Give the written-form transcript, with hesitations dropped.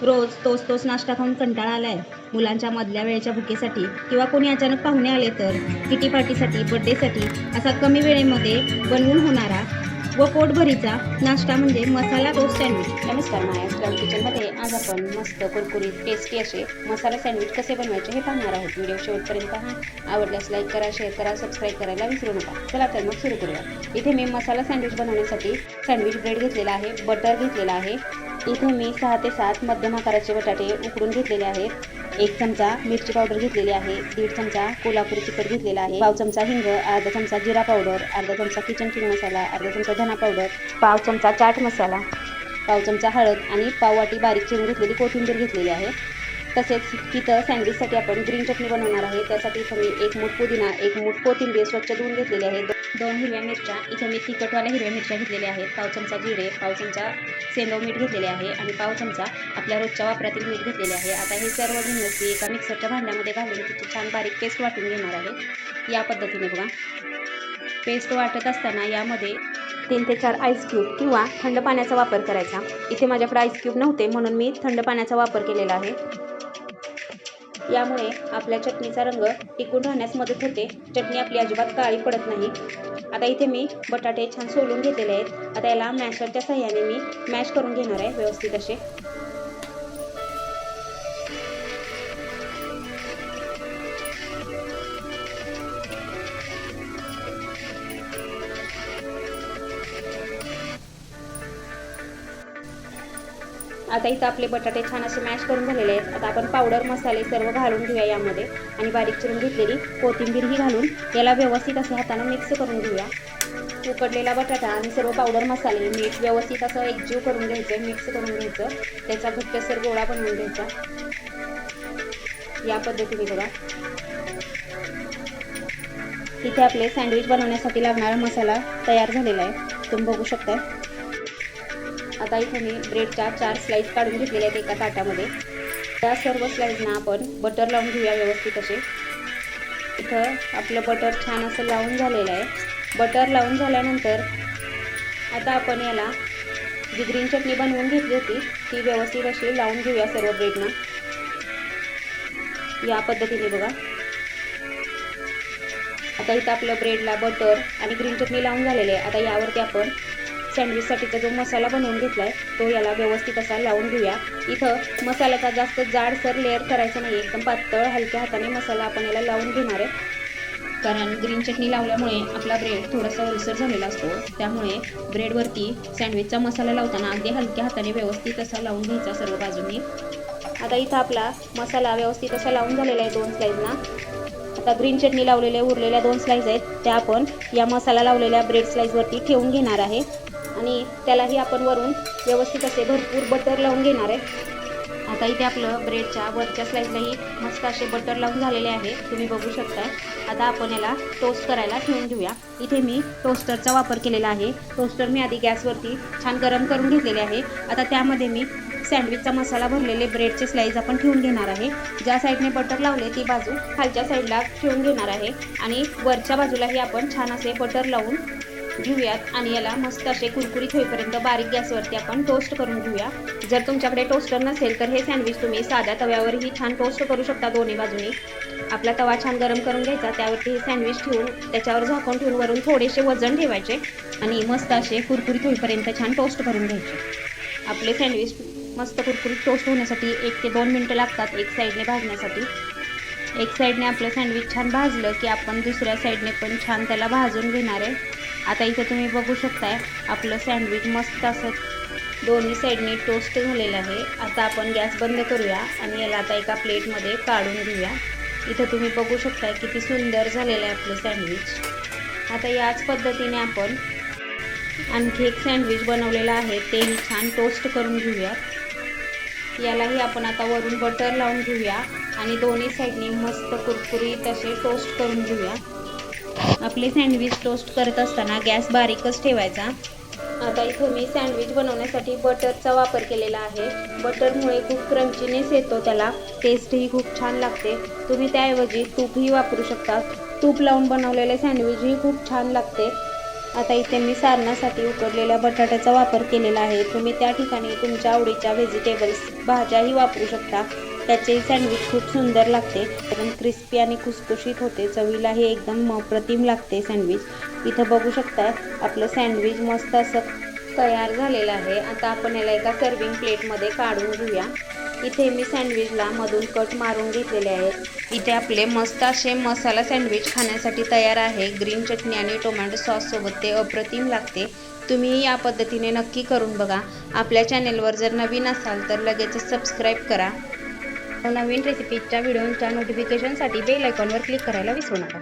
रोज तोच नाश्ता खाऊन कंटाळा आलाय. मुलांच्या मधल्या वेळेच्या भुकेसाठी किंवा कोणी अचानक पाहुणे आले तर किटी पार्टीसाठी, बर्थडेसाठी असा कमी वेळेमध्ये बनवून होणारा व पोटभरीचा नाश्ता म्हणजे मसाला टोस्ट सँडविच. नमस्कार, माया स्टाईल किचनमध्ये आज आपण मस्त कुरकुरीत टेस्टी असे मसाला सँडविच कसे बनवायचे हे पाहणार आहोत. व्हिडिओ शेवटपर्यंत पहा. आवडल्यास लाईक करा, शेअर करा, सबस्क्राईब करायला विसरू नका. चला तर मग सुरू करूया. इथे मी मसाला सँडविच बनवण्यासाठी सँडविच ब्रेड घेतलेला आहे, बटर घेतलेला आहे. इथे मी 6 ते 7 मध्यम आकाराचे बटाटे उकडून घेतलेले आहेत. 1 चमचा मिरची पावडर घेतलेली आहे. 1.5 चमचा कोल्हापुरी तिखट घेतलेला आहे. पाव चमचा हिंग, अर्धा चमचा जिरा पावडर, अर्धा चमचा किचन किंग मसाला, अर्धा चमचा धना पावडर, पाव चमचा चाट मसाला, पाव चमचा हळद आणि पाव वाटी बारीक चिरून घेतलेली कोथिंबीर घेतलेली आहे. तसेच इथं सँडविचसाठी आपण ग्रीन चटणी बनवणार आहे. त्यासाठी इथं मी 1 मूठ पुदिना, 1 मूठ कोथिंबीर स्वच्छ धुवून घेतलेली आहे. 2 हिरव्या मिरच्या, इथं मी तिखटवाल्या हिरव्या मिरच्या घेतलेल्या आहेत. पाव चमचा जिरे, पाव चमचा सेंदव मीठ घेतलेले आहे आणि पाव चमचा आपल्या रोजच्या वापरातील मीठ घेतलेले आहे. आता हे सर्व जिन्नस एका मिक्सरच्या भांड्यामध्ये घालून तिची छान बारीक पेस्ट वाटून घेणार आहे. या पद्धतीने बघा, पेस्ट वाटत असताना यामध्ये 3 ते 4 आईस क्यूब किंवा थंड पाण्याचा वापर करायचा. इथे माझ्याकडे आईस क्यूब नव्हते म्हणून मी थंड पाण्याचा वापर केलेला आहे. यामुळे आपल्या चटणीचा रंग टिकून राहण्यास मदत होते. चटणी आपली अजिबात काळी पडत नाही. आता इथे मी बटाटे छान सोलून घेतलेले आहेत. आता याला मॅशरच्या सहाय्याने मी मॅश करून घेणार आहे व्यवस्थित असे. आता इथं आपले बटाटे छान असे मॅश करून झालेले आहेत. आता आपण पावडर मसाले सर्व घालून घेऊया यामध्ये आणि बारीक चिरून घेतलेली कोथिंबीरही घालून याला व्यवस्थित असे हाताने मिक्स करून घेऊया. उकडलेला बटाटा आणि सर्व पावडर मसाले मीठ व्यवस्थित असं एकजीव करून घ्यायचं, मिक्स करून घ्यायचं. त्याचा घट्टसर गोळा बनवून घ्यायचा. या पद्धतीने बघा, इथे आपले सँडविच बनवण्यासाठी लागणारा मसाला तयार झालेला आहे, तुम्ही बघू शकता. आता इथे मी ब्रेडच्या 4 स्लाइस काढून घेतलेल्या आहेत एका ताटामध्ये. त्या सर्व स्लाइसना आपण बटर लावून घेऊया व्यवस्थित असे. इथं आपलं बटर छान असं लावून झालेलं आहे. बटर लावून झाल्यानंतर आता आपण याला जी ग्रीन चटणी बनवून घेतली होती ती व्यवस्थित अशी लावून घेऊया सर्व ब्रेडना. या पद्धतीने बघा, आता इथं आपलं ब्रेडला बटर आणि ग्रीन चटणी लावून झालेली आहे. आता यावरती आपण सँडविचसाठीचा जो मसाला बनवून घेतला आहे तो याला व्यवस्थित असा लावून घेऊया. इथं मसाल्याचा जास्त जाडसर लेअर करायचा नाही, एकदम पातळ हलक्या हाताने मसाला आपण याला लावून घेणार आहे. कारण ग्रीन चटणी लावल्यामुळे आपला ब्रेड थोडासा ओलसर झालेला असतो, त्यामुळे ब्रेडवरती सँडविचचा मसाला लावताना अगदी हलक्या हाताने व्यवस्थित असा लावून घ्यायचा सर्व बाजूंनी. आता इथं आपला मसाला व्यवस्थित असा लावून झालेला आहे 2 स्लाइसना. आता ग्रीन चटणी लावलेल्या उरलेल्या 2 स्लाइस आहेत त्या आपण या मसाला लावलेल्या ब्रेड स्लाइसवरती ठेवून घेणार आहे आणि त्यालाही आपण वरून व्यवस्थित असे भरपूर बटर लावून घेणार आहे. आता इथे आपलं ब्रेडच्या वरच्या स्लाइसलाही मस्त असे बटर लावून झालेले आहे, तुम्ही बघू शकताय. आता आपण याला टोस्ट करायला ठेवून घेऊया. इथे मी टोस्टरचा वापर केलेला आहे. टोस्टर मी आधी गॅसवरती छान गरम करून घेतलेले आहे. आता त्यामध्ये मी सँडविचचा मसाला भरलेले ब्रेडचे स्लाइस आपण ठेवून घेणार आहे. ज्या साईडने बटर लावले ती बाजू खालच्या साईडला ठेवून घेणार आहे आणि वरच्या बाजूलाही आपण छान असे बटर लावून घेऊयात आणि याला मस्त असे कुरकुरीत होईपर्यंत बारीक गॅसवरती आपण टोस्ट करून घेऊया. जर तुमच्याकडे टोस्टर नसेल तर हे सँडविच तुम्ही साध्या तव्यावरही छान टोस्ट करू शकता दोन्ही बाजूनी. आपला तवा छान गरम करून घ्यायचा, त्यावरती हे सँडविच ठेवून त्याच्यावर झाकून ठेवून वरून थोडेसे वजन ठेवायचे आणि मस्त असे कुरकुरीत होईपर्यंत छान टोस्ट करून घ्यायचे. आपले सँडविच मस्त कुरकुरीत टोस्ट होण्यासाठी 1 ते 2 मिनटं लागतात एक साईडने भाजण्यासाठी. एक साईडने आपलं सँडविच छान भाजलं की आपण दुसऱ्या साईडने पण छान त्याला भाजून घेणार आहे. आता इथे तुम्ही बघू शकताय आपलं सँडविच मस्त असं दोन्ही साईडने टोस्ट झालेलं आहे. आता आपण गॅस बंद करूया आणि याला आता एका प्लेटमध्ये काढून घेऊया. इथं तुम्ही बघू शकताय किती सुंदर झालेलं आहे आपलं सँडविच. आता याच पद्धतीने आपण आणखी एक सँडविच बनवलेलं आहे, तेही छान टोस्ट करून घेऊया. यालाही आपण आता वरून बटर लावून घेऊया आणि दोन्ही साईडने मस्त कुरकुरीत असे टोस्ट करून घेऊया. आपले सँडविच टोस्ट करत असताना गॅस बारीकच ठेवायचा. आता इथं मी सँडविच बनवण्यासाठी बटरचा वापर केलेला आहे. बटरमुळे खूप क्रंचीनेस येतो, त्याला टेस्टही खूप छान लागते. तुम्ही त्याऐवजी तूपही वापरू शकता. तूप लावून बनवलेले सँडविचही खूप छान लागते. आता इथे मी सारणासाठी उकडलेल्या बटाट्याचा वापर केलेला आहे. तुम्ही त्या ठिकाणी तुमच्या आवडीच्या व्हेजिटेबल्स भाज्याही वापरू शकता. त्याचे सँडविच खूप सुंदर लागते, एकदम क्रिस्पी आणि खुसखुशीत होते. चवीलाही एकदम अप्रतिम लागते सँडविच. इथं बघू शकताय आपलं सँडविच मस्त असं तयार झालेलं आहे. आता आपण याला एका सर्विंग प्लेटमध्ये काढून घेऊया. इथे मी सँडविचला मधून कट मारून घेतलेले आहेत. इथे आपले मस्त असे मसाला सँडविच खाण्यासाठी तयार आहे. ग्रीन चटणी आणि टोमॅटो सॉस सोबत ते अप्रतिम लागते. तुम्ही या पद्धतीने नक्की करून बघा. आपल्या चॅनेलवर जर नवीन असाल तर लगेच सबस्क्राईब करा. नवीन रेसिपीच्या व्हिडिओच्या नोटिफिकेशनसाठी बेल आयकॉनवर क्लिक करायला विसरू नका.